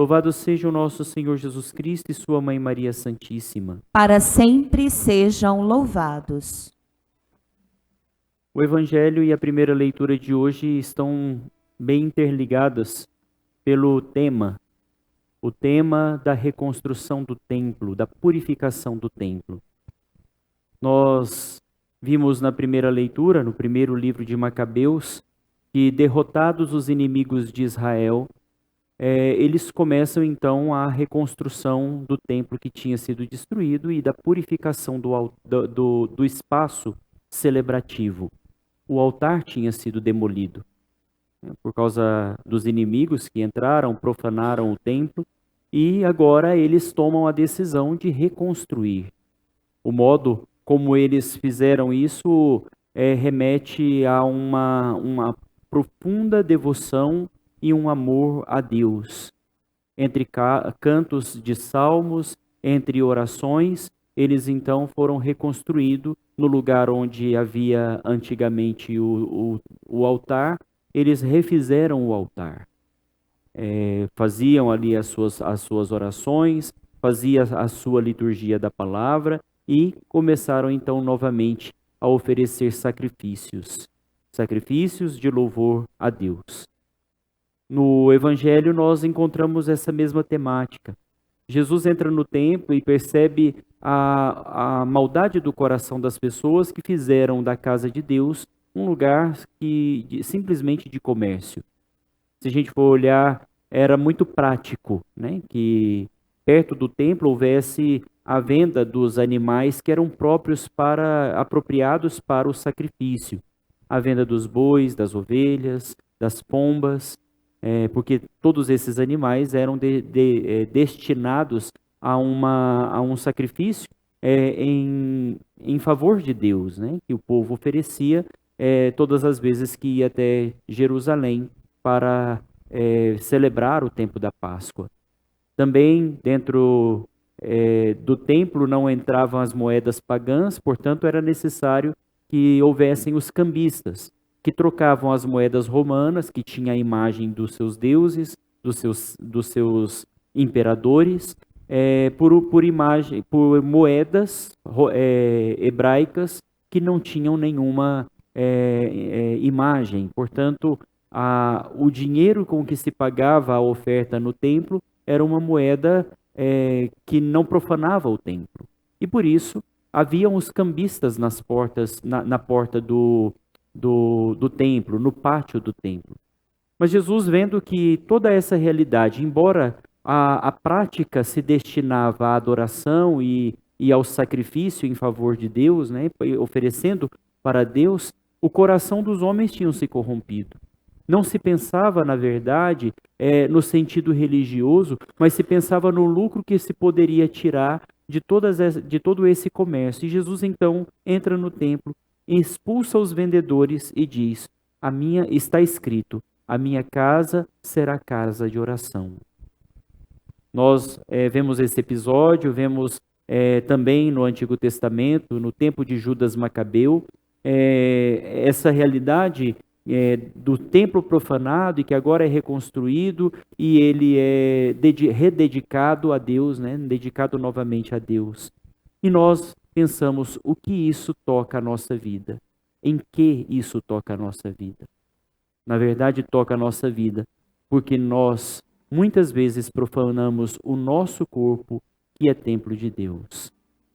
Louvado seja o nosso Senhor Jesus Cristo e sua Mãe Maria Santíssima. Para sempre sejam louvados. O Evangelho e a primeira leitura de hoje estão bem interligadas pelo tema, o tema da reconstrução do templo, da purificação do templo. Nós vimos na primeira leitura, no primeiro livro de Macabeus, que derrotados os inimigos de Israel, eles começam então a reconstrução do templo que tinha sido destruído e da purificação do espaço celebrativo. O altar tinha sido demolido por causa dos inimigos que entraram, profanaram o templo, e agora eles tomam a decisão de reconstruir. O modo como eles fizeram isso remete a uma profunda devoção e um amor a Deus. Entre cantos de salmos, entre orações, eles então foram reconstruídos no lugar onde havia antigamente o altar, eles refizeram o altar. Faziam ali as suas orações, fazia a sua liturgia da palavra e começaram então novamente a oferecer sacrifícios de louvor a Deus. No Evangelho nós encontramos essa mesma temática. Jesus entra no templo e percebe a maldade do coração das pessoas que fizeram da casa de Deus um lugar simplesmente de comércio. Se a gente for olhar, era muito prático, né? Que perto do templo houvesse a venda dos animais que eram apropriados para o sacrifício. A venda dos bois, das ovelhas, das pombas, porque todos esses animais eram destinados a um sacrifício em favor de Deus, né? Que o povo oferecia todas as vezes que ia até Jerusalém para celebrar o tempo da Páscoa. Também dentro do templo não entravam as moedas pagãs, portanto era necessário que houvessem os cambistas, que trocavam as moedas romanas, que tinha a imagem dos seus deuses, dos seus imperadores, por moedas hebraicas que não tinham nenhuma imagem. Portanto, o dinheiro com que se pagava a oferta no templo era uma moeda que não profanava o templo. E por isso, haviam os cambistas nas portas, na porta do templo, no pátio do templo. Mas Jesus, vendo que toda essa realidade, embora a prática se destinava à adoração e ao sacrifício em favor de Deus, né, oferecendo para Deus, o coração dos homens tinha se corrompido. Não se pensava, na verdade, no sentido religioso, mas se pensava no lucro que se poderia tirar de todo esse comércio. E Jesus, então, entra no templo, expulsa os vendedores e diz: está escrito, a minha casa será casa de oração. Nós vemos esse episódio, vemos também no Antigo Testamento, no tempo de Judas Macabeu, essa realidade do templo profanado e que agora é reconstruído e ele é rededicado a Deus, né? Dedicado novamente a Deus. E nós pensamos, o que isso toca a nossa vida? Em que isso toca a nossa vida? Na verdade, toca a nossa vida porque nós muitas vezes profanamos o nosso corpo, que é templo de Deus.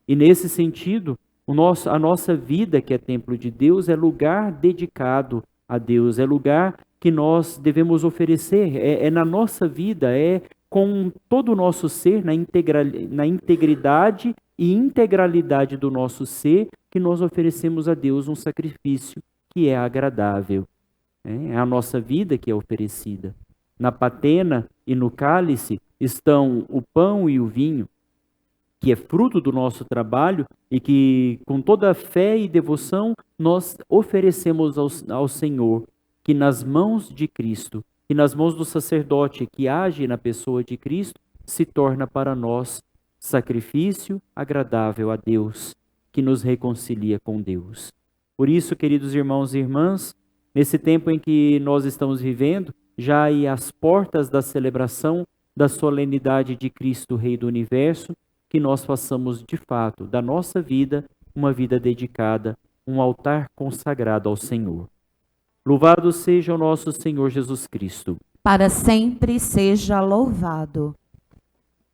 E nesse sentido, a nossa vida, que é templo de Deus, é lugar dedicado a Deus, é lugar que nós devemos oferecer, na nossa vida, com todo o nosso ser, na integridade e integralidade do nosso ser, que nós oferecemos a Deus um sacrifício que é agradável. É a nossa vida que é oferecida. Na patena e no cálice estão o pão e o vinho, que é fruto do nosso trabalho e que, com toda a fé e devoção, nós oferecemos ao Senhor, que nas mãos de Cristo, que nas mãos do sacerdote que age na pessoa de Cristo, se torna para nós sacrifício agradável a Deus, que nos reconcilia com Deus. Por isso, queridos irmãos e irmãs, nesse tempo em que nós estamos vivendo, já aí às portas da celebração da solenidade de Cristo, Rei do Universo, que nós façamos de fato da nossa vida uma vida dedicada, um altar consagrado ao Senhor. Louvado seja o nosso Senhor Jesus Cristo. Para sempre seja louvado.